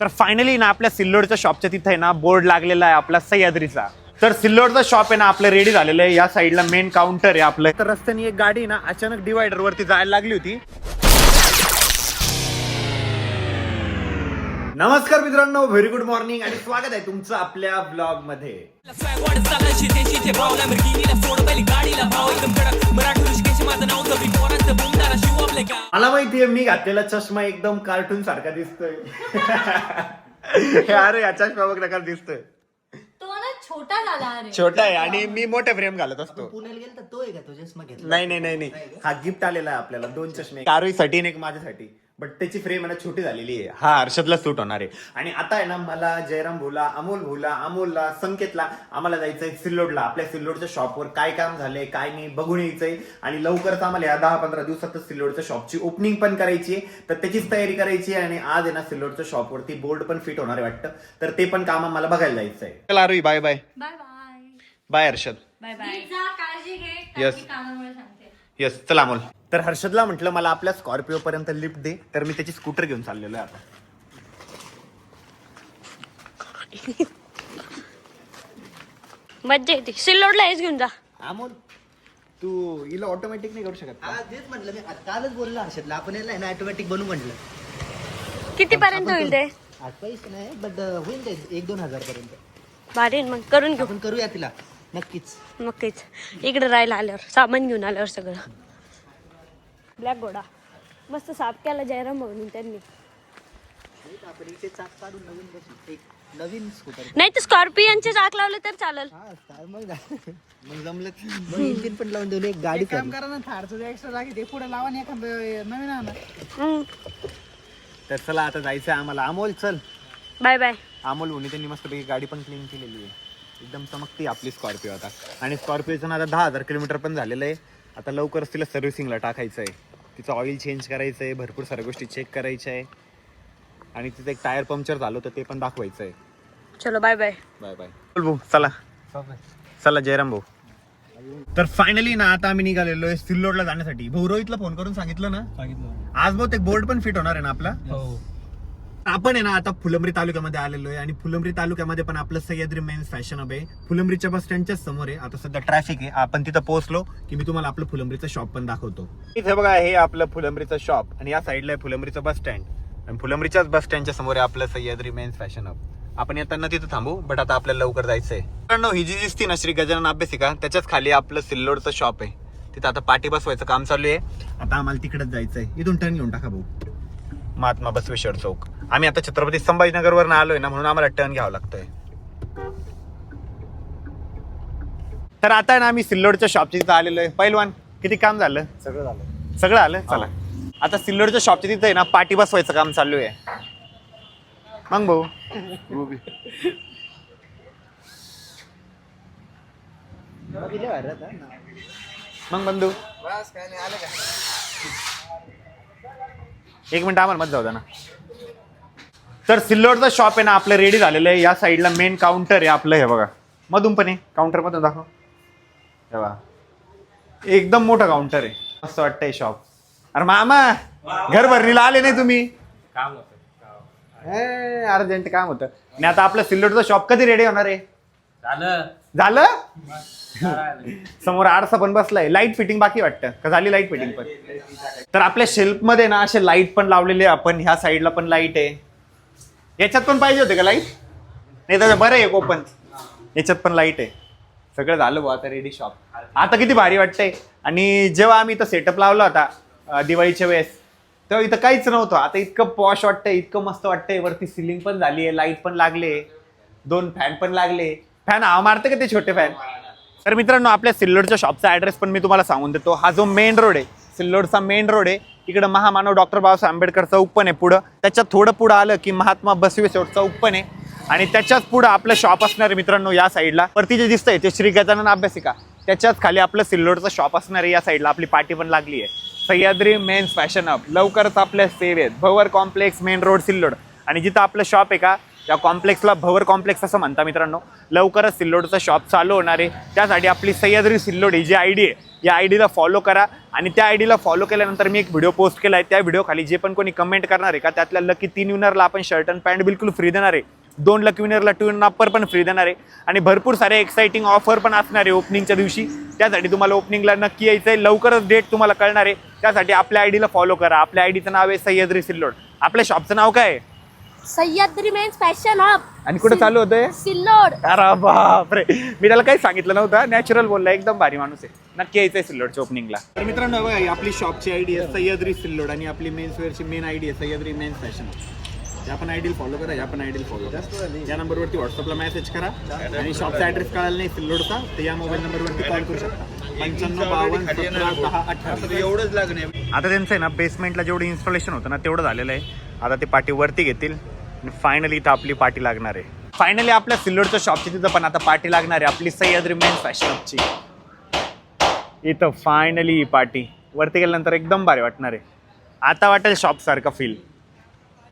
तर फायनली ना आपल्या सिल्लोडच्या शॉपच्या तिथे ना बोर्ड लागलेला आहे आपला सह्याद्रीचा. तर सिल्लोडचं शॉप आहे ना आपलं रेडी झालेलं आहे. या साईडला मेन काउंटर आहे आपलं. तर रस्त्याने एक गाडी ना अचानक डिवायडर वरती जायला लागली होती. नमस्कार मित्रांनो, व्हेरी गुड मॉर्निंग आणि स्वागत आहे तुमचं आपल्या ब्लॉग मध्ये. मला माहितीये मी घातलेला चष्मा एकदम कार्टून सारखा दिसतोय. अरे या चष्मा बघ नका दिसतोय. तो ना छोटा झाला. अरे छोटा आहे आणि मी मोठे फ्रेम घालत असतो. पुण्याला गेला तर तो आहे का तो चष्मा घेतला? नाही हा गिफ्ट आलेला आहे आपल्याला. 2 चष्मे, साठी आणि एक माझ्यासाठी. बट त्याची फ्रेम आहे ना छोटी झालेली आहे. हा हर्षदला सूट होणार आहे. आणि आता आहे ना मला जयराम भोला, अमोलला, संकेतला आम्हाला जायचंय सिल्लोडला. आपल्या सिल्लोडच्या शॉपवर काय काम झालंय काय नाही बघून यायचंय. आणि लवकरच आम्हाला या 10-15 दिवसातच सिल्लोडच्या शॉपची ओपनिंग पण करायची आहे. तर त्याचीच तयारी करायची आहे. आणि आज आहे ना सिल्लोडच्या शॉपवरती बोर्ड पण फिट होणार आहे वाटतं. तर ते पण काम आम्हाला बघायला जायचंय. चला Arui, bye bye. Bye bye. Bye Harshad. Bye bye. काळजी घे. Yes. कामामुळे सांगते. येस, चला अमोल. तर हर्षदला म्हटलं मला आपल्या स्कॉर्पिओ पर्यंत लिफ्ट दे. तर मी त्याची स्कूटर घेऊन चाललेलो आहे आता. मज्जा येते. सिल्लोडला हेच घेऊन जा. अमोल, तू हिला ऑटोमॅटिक नाही करू शकत का? हा तेच म्हटलं मी कालच बोललो हर्षदला, आपण याला ना ऑटोमॅटिक बनवू म्हटलं. किती पर्यंत होईल ते? आज पैसे नाही बट होईल ते 1-2 हजार पर्यंत. भारी मग करून घेऊ. आपण करूया तिला नक्कीच. नक्कीच. इकडे राहायला आल्यावर सामान घेऊन आल्यावर सगळं. ब्लॅक घोडा मस्त साफ केला जयराम म्हणून त्यांनी. आपण इथे चाक काढून नवीन बसू, एक नवीन स्कूटर. नाही तर स्कॉर्पियनचे चाक लावले तर चालेल. हा मग जमलं. मग इंजिन पण लावून देऊ, एक गाडी काम करा ना. थारचं एक्स्ट्रा लागेल ते पुढे लावा आणि एखादं नवीन आणा. तर चला आता जायचंय आम्हाला. अमोल चल. Bye bye. अमोल होणी त्यांनी मस्तपैकी गाडी पण क्लीन केलेली आहे. एकदम चमकती आपली स्कॉर्पिओ आता. आणि स्कॉर्पिओचं ना आता 10,000 किलोमीटर पण झालेलं आहे. आता लवकरच तिला सर्व्हिसिंगला टाकायचं आहे. तिचं ऑइल चेंज करायचं आहे, भरपूर साऱ्या गोष्टी चेक करायच्या आहे. आणि तिचं एक टायर पंक्चर झालं होतं ते पण दाखवायचं आहे. चलो बाय बाय. Bye bye. भाऊ चला चला जयराम भाऊ. तर फायनली ना आता आम्ही निघालेलो आहे सिल्लोडला जाण्यासाठी. भाऊ रोहितला फोन करून सांगितलं ना, आज बहुत एक बोर्ड पण फिट होणार आहे ना आपला. आपण आहे ना आता फुलंब्री तालुक्यामध्ये आलेलो आहे. आणि फुलंब्री तालुक्यामध्ये पण आपलं सह्याद्री मेन्स फॅशन हब आहे. फुलंब्रीच्या बस स्टँडच्या समोर आहे. आता सध्या ट्रॅफिक आहे. आपण तिथं पोहोचलो की मी तुम्हाला आपलं फुलंब्रीचं शॉप पण दाखवतो. इथे बघा हे आपलं फुलंब्रीचं शॉप आणि या साईडला आहे फुलंब्रीचं बस स्टँड. आणि फुलंब्रीच्याच बस स्टँडच्या समोर आहे आपलं सह्याद्री मेन्स फॅशन हब. आपण येताना तिथं थांबू, बट आता आपल्याला लवकर जायचंय. कारण ही जी दिसती ना श्री गजानन अभ्यासिका, त्याच्याच खाली आपलं सिल्लोडचं शॉप आहे. तिथं आता पाठी बसवायचं काम चालू आहे. आता आम्हाला तिकडेच जायचंय. इथून टर्न घेऊन टाका भाऊ. महात्मा बसवेश्वर चौक. आम्ही आता छत्रपती संभाजीनगर वरून आलोय ना, म्हणून आम्हाला टर्न घ्यावा लागतोय. तर आता ना आम्ही सिल्लोडच्या शॉपच्या तिथं आलेलो आहे. पहिलवान किती काम झालं? सगळं आलं. चला आता सिल्लोडच्या शॉपच्या तिथं आहे ना पाठी बसवायचं काम चालू आहे. मग भाऊ मग बंधू एक मिनिट आम्हाला मत जाऊ द्या ना. तर सिल्लोडचं शॉप आहे ना आपलं रेडी झालेलं आहे. या साईडला मेन काउंटर आहे आपलं. हे बघा मधून पण आहे. काउंटर मधून दाखव. हे बघा एकदम मोठं काउंटर आहे. मस्त वाटतंय शॉप. अरे मामा घर भरणीला आले नाही तुम्ही? काम होतं अर्जंट काम होतं. आणि आता आपलं सिल्लोडचं शॉप कधी रेडी होणार आहे? झालं समोर आरसा पण बसलाय. लाईट फिटिंग बाकी वाटतं का? झाली लाईट फिटिंग पण. तर आपल्या शेल्फ मध्ये ना असे लाईट पण लावलेले आपण. ह्या साईडला पण लाईट आहे. याच्यात पण पाहिजे होते का लाईट? नाही तर बरं आहे ओपन. याच्यात पण लाईट आहे. सगळं झालं बुवा आता रेडी शॉप. आता किती भारी वाटतंय. आणि जेव्हा आम्ही इथं सेटअप लावला होता दिवाळीच्या वेळेस, तेव्हा इथं काहीच नव्हतं. आता इतकं पॉश वाटतंय, इतकं मस्त वाटतंय. वरती सिलिंग पण झाली आहे, लाईट पण लागले, 2 फॅन पण लागले. फॅन हवा मारते का ते छोटे फॅन? तर मित्रांनो आपल्या सिल्लोडच्या शॉपचा ऍड्रेस पण मी तुम्हाला सांगून देतो. हा जो मेन रोड आहे सिल्लोडचा मेन रोड आहे. इकडं महामानव डॉक्टर बाबासाहेब आंबेडकर चौक पण आहे पुढं. त्याच्यात थोडं पुढं आलं की महात्मा बसवेश्वर चौक पण आहे. आणि त्याच्याच पुढं आपलं शॉप असणार आहे मित्रांनो. या साईडला वरती जे दिसतंय ते श्री गजानन अभ्यासिका, त्याच्याच खाली आपलं सिल्लोडचं शॉप असणार आहे. या साईडला आपली पार्टी पण लागली आहे. सह्याद्री मेन्स फॅशन हब लवकरच आपल्या सेवेत भवर कॉम्प्लेक्स मेन रोड सिल्लोड. आणि जिथं आपलं शॉप आहे का या कॉम्प्लेक्सला भवर कॉम्प्लेक्स असं म्हणता मित्रांनो. लवकरच सिल्लोडचं शॉप चालू होणार आहे. त्यासाठी आपली सह्याद्री सिल्लोड ही जी ID आहे या ID ला फॉलो करा. आणि त्या ID ला फॉलो केल्यानंतर मी एक व्हिडिओ पोस्ट केला आहे. त्या व्हिडिओ खाली जे पण कोणी कमेंट करणार आहे का त्यातल्या लकी 3 विनरला आपण शर्ट आणि पॅन्ट बिलकुल फ्री देणार आहे. 2 लकी विनरला 2 इन अप्पर पण फ्री देणार आहे. आणि भरपूर सारे एक्साइटिंग ऑफर पण असणार आहे ओपनिंगच्या दिवशी. त्यासाठी तुम्हाला ओपनिंगला नक्की यायचं आहे. लवकरच डेट तुम्हाला कळणार आहे. त्यासाठी आपल्या ID ला फॉलो करा. आपल्या IDचं नाव आहे सह्याद्री सिल्लोड. आपल्या शॉपचं नाव काय आहे? Sahyadri men's fashion hub. आणि कुठं चालू होतंय? सिल्लोड. अरे बापरे, मी त्याला काही सांगितलं नव्हतं. नॅचरल बोलला, एकदम भारी माणूस आहे. नक्की यायचंय सिल्लोडच्या ओपनिंगला. तर मित्रांनो बघा, ही आपली शॉपची ID आहे सह्याद्री सिल्लोड आणि आपली मेन्स वेअरची मेन ID आहे सह्याद्री मेन्स फॅशन. या पण ID फॉलो करा, या पण ID फॉलो करा. या नंबरवरती व्हॉट्सअपला मेसेज करा आणि शॉपचा ॲड्रेस कळाला नाही सिल्लोडचा तर या मोबाईल नंबरवरती कॉल करू शकता. 9552171018. एवढंच लागणे. आता त्यांचं आहे ना बेसमेंटला जेवढं इन्स्टॉलेशन होतं ना तेवढं झालेलं आहे. आता ते पाटी वरती घेतील आणि फायनली इथं आपली पार्टी लागणार आहे. फायनली आपल्या सिल्लोडच्या शॉपची तिथं पण आता पार्टी लागणार आहे आपली सह्याद्री मेन्स फॅशनची. इथं फायनली ही पार्टी वरती गेल्यानंतर एकदम भारी वाटणार आहे. आता वाटेल शॉप सारखं फील.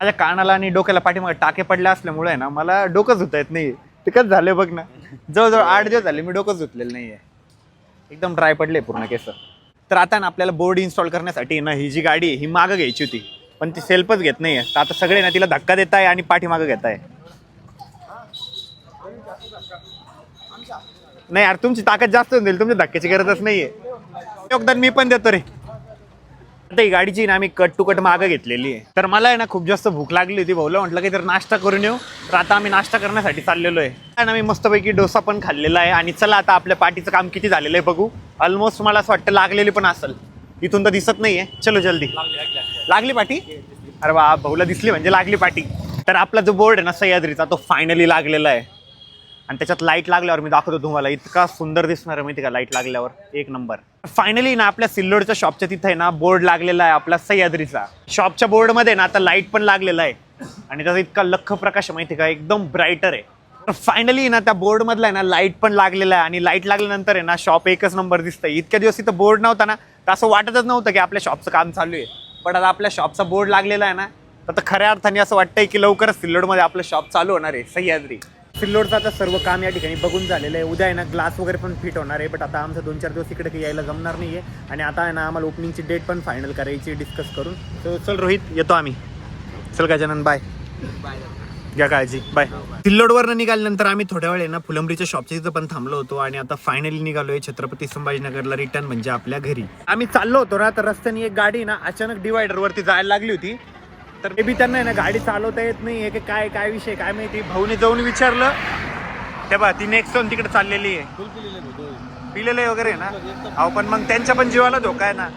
माझ्या कानाला आणि डोक्याला पाठीमागे टाके पडले असल्यामुळे ना मला डोकं धुता येत नाही. ते कसं झालंय बघ ना, जवळजवळ 8 दिवस झाले मी डोकं धुतलेलं नाहीये. एकदम ड्राय पडले पूर्ण केस. तर आता ना आपल्याला बोर्ड इन्स्टॉल करण्यासाठी ना ही जी गाडी आहे ही मागं घ्यायची होती पण ती सेल्फच घेत नाहीये. तर आता सगळे ना तिला धक्का देत आहे आणि पाठीमागं घेत आहे. नाही यार, तुमची ताकद जास्त होऊन जाईल, तुमच्या धक्क्याची गरजच नाहीये. योगदान मी पण देतो रे. आता ही गाडीची ना आम्ही कट टू कट मागं घेतलेली आहे. तर मला आहे ना खूप जास्त भूक लागली होती. भाऊला म्हटलं की तर नाश्ता करून येऊ. तर आता आम्ही नाश्ता करण्यासाठी चाललेलो आहे. आणि आम्ही मस्तपैकी डोसा पण खाल्लेला आहे. आणि चला आता आपल्या पार्टीचं काम किती झालेलं आहे बघू. ऑलमोस्ट मला असं वाटतं लागलेली पण असेल. इथून तर दिसत नाहीये. चलो जल्दी. लागली पाटी? अरे वा, भाऊला दिसली म्हणजे लागली पाटी. तर आपला जो बोर्ड आहे ना सह्याद्रीचा तो फायनली लागलेला आहे. आणि त्याच्यात लाईट लागल्यावर मी दाखवतो तुम्हाला. इतका सुंदर दिसणार आहे माहिती का लाईट लागल्यावर, एक नंबर. फायनली ना आपल्या सिल्लोडच्या शॉपच्या तिथे ना बोर्ड लागलेला आहे आपला सह्याद्रीचा. शॉपच्या बोर्डमध्ये ना आता लाईट पण लागलेला आहे आणि त्याचा इतका लख प्रकाश माहिती का, एकदम ब्राईटर आहे. तर फायनली ना त्या बोर्ड मधला आहे ना लाईट पण लागलेला आहे. आणि लाईट लागल्यानंतर आहे ना शॉप एकच नंबर दिसतंय. इतक्या दिवस इथं बोर्ड नव्हता ना तर असं वाटतच नव्हतं की आपल्या शॉपचं काम चालू आहे. पण आता आपल्या शॉपचा बोर्ड लागलेला आहे ना तर खऱ्या अर्थाने असं वाटतंय की लवकरच सिल्लोडमध्ये आपलं शॉप चालू होणार आहे सह्याद्री. सिल्लोडचं आता सर्व काम या ठिकाणी बघून झालेलं आहे. उद्या आहे ना ग्लास वगैरे पण फिट होणार आहे. बट आता आमचं 2-4 दिवस इकडे काही यायला जमणार नाही आहे. आणि आता आहे ना आम्हाला ओपनिंगची डेट पण फायनल करायची डिस्कस करून. तर चल रोहित, येतो आम्ही. चल गजानन, बाय. घ्या काळजी, बाय. सिल्लोडवरनं निघाल्यानंतर आम्ही थोड्या वेळ आहे ना फुलंब्रीच्या शॉपच्या तिथं पण थांबलो होतो. आणि आता फायनली निघालोय छत्रपती संभाजीनगरला रिटर्न, म्हणजे आपल्या घरी. आम्ही चाललो होतो ना तर रस्त्याने एक गाडी ना अचानक डिवायडरवरती जायला लागली होती. तर मे बी त्यांना आहे ना गाडी चालवता येत नाही की काय विषय काय माहिती. भाऊने जाऊन विचारलं तेव्हा ती नेक्स्ट तिकडे चाललेली आहे. पिलेलं वगैरे ना. अहो पण मग त्यांच्या पण जीवाला धोका आहे ना.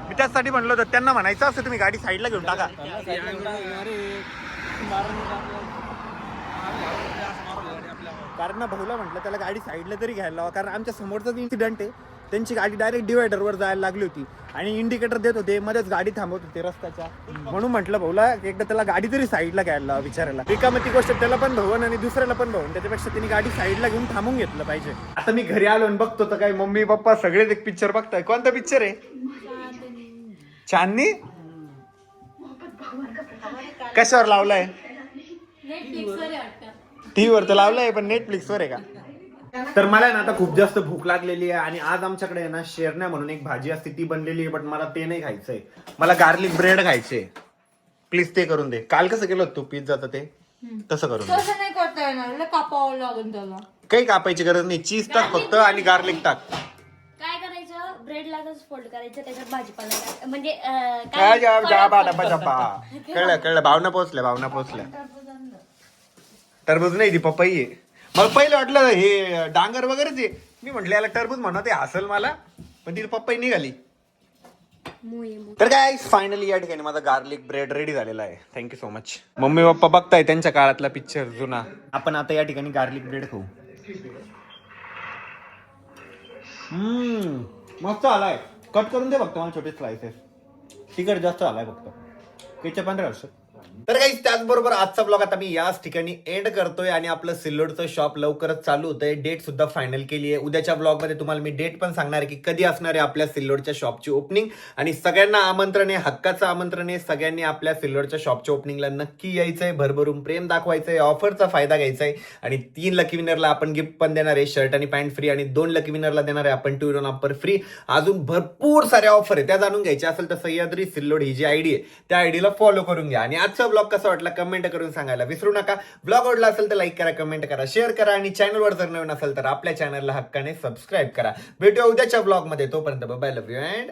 मी त्यासाठी म्हणलो होतं त्यांना म्हणायचं असं तुम्ही गाडी साईडला घेऊन टाका. कारण ना भाऊला म्हटलं त्याला गाडी साईडला तरी घ्यायला लावा. कारण आमच्या समोरचाच इन्सिडेंट आहे. त्यांची गाडी डायरेक्ट डिवायडरवर जायला लागली होती आणि इंडिकेटर देत होते, मध्येच गाडी थांबवत होते रस्त्याच्या. म्हणून म्हटलं भाऊला एकदा त्याला गाडी तरी साईडला घ्यायला लावा विचारायला. रिकामी ती गोष्ट त्याला पण भवन आणि दुसऱ्याला पण भवन, त्याच्यापेक्षा त्यांनी गाडी साईडला घेऊन थांबून घेतलं पाहिजे. आता मी घरी आलो आणि बघतो तर काय मम्मी पप्पा सगळेच एक पिक्चर बघताय. कोणता पिक्चर आहे? चांदनी. कशावर लावलाय? टीव्हीवर तर लावलाय पण नेटफ्लिक्सवर आहे का? तर मला ना आता खूप जास्त भूक लागलेली आहे आणि आज आमच्याकडे आहे ना शेरण्या म्हणून एक भाजी असते ती बनलेली आहे. बट मला ते नाही खायचंय. मला गार्लिक ब्रेड खायचे. प्लीज ते करून दे. काल कसं केलं तू पिझ्झाचं ते तसं करून दे. तसं नाही करता येणार, कापावं लागेल त्याला. काही कापायची गरज नाही. चीज टाक फक्त आणि गार्लिक टाक. काय करायचं, ब्रेडला फोल्ड करायचं, त्याच्यात भाजीपाला म्हणजे कळलं. भावना पोहोचल्या. टरबूज नाही ती पपई आहे. मला पहिलं वाटलं हे डांगर वगैरेच आहे. मी म्हटलं याला टरबूज म्हणा ते हसल मला, पण तिथे पपई निघाली. तर काय फायनली या ठिकाणी माझा गार्लिक ब्रेड रेडी झालेला आहे. Thank you so much. Mummy papa बघताय त्यांच्या काळातला पिक्चर जुना. आपण आता या ठिकाणी गार्लिक ब्रेड खाऊ. मस्त आलाय. कट करून दे फक्त मला छोटे स्लाइसेस. तिखट जास्त आलाय फक्त. केचप 15 वर्ष तर काही त्याचबरोबर आजचा ब्लॉग आता मी याच ठिकाणी एंड करतोय आणि आपलं सिल्लोडचं शॉप लवकरच चालू होतंय. डेट सुद्धा फायनल केली आहे. उद्याच्या ब्लॉग मध्ये तुम्हाला मी डेट पण सांगणार आहे की कधी असणार आहे आपल्या सिल्लोडच्या शॉपची ओपनिंग. आणि सगळ्यांना आमंत्रण आहे, हक्काचं आमंत्रण आहे. सगळ्यांनी आपल्या सिल्लोडच्या शॉपच्या ओपनिंगला नक्की यायचंय, भरभरून प्रेम दाखवायचंय, ऑफरचा फायदा घ्यायचा आहे. आणि 3 लकी विनरला आपण गिफ्ट पण देणार आहे, शर्ट आणि पॅन्ट फ्री. आणि 2 लकी विनरला देणार आहे आपण 2 ऑफर फ्री. अजून भरपूर साऱ्या ऑफर आहे, त्या जाणून घ्यायच्या असेल तर सह्याद्री सिल्लोड ही जी आयडी आहे त्या आयडीला फॉलो करून घ्या. आणि आजचा ब्लॉग कसा वाटला कमेंट करून सांगायला विसरू नका. ब्लॉग आवडला असेल तर लाईक करा, कमेंट करा, शेअर करा. आणि चॅनलवर जर नवीन असेल तर आपल्या चॅनलला हक्काने सबस्क्राईब करा. भेटूया उद्याच्या ब्लॉग मध्ये. तोपर्यंत बाय, लव्ह यू अँड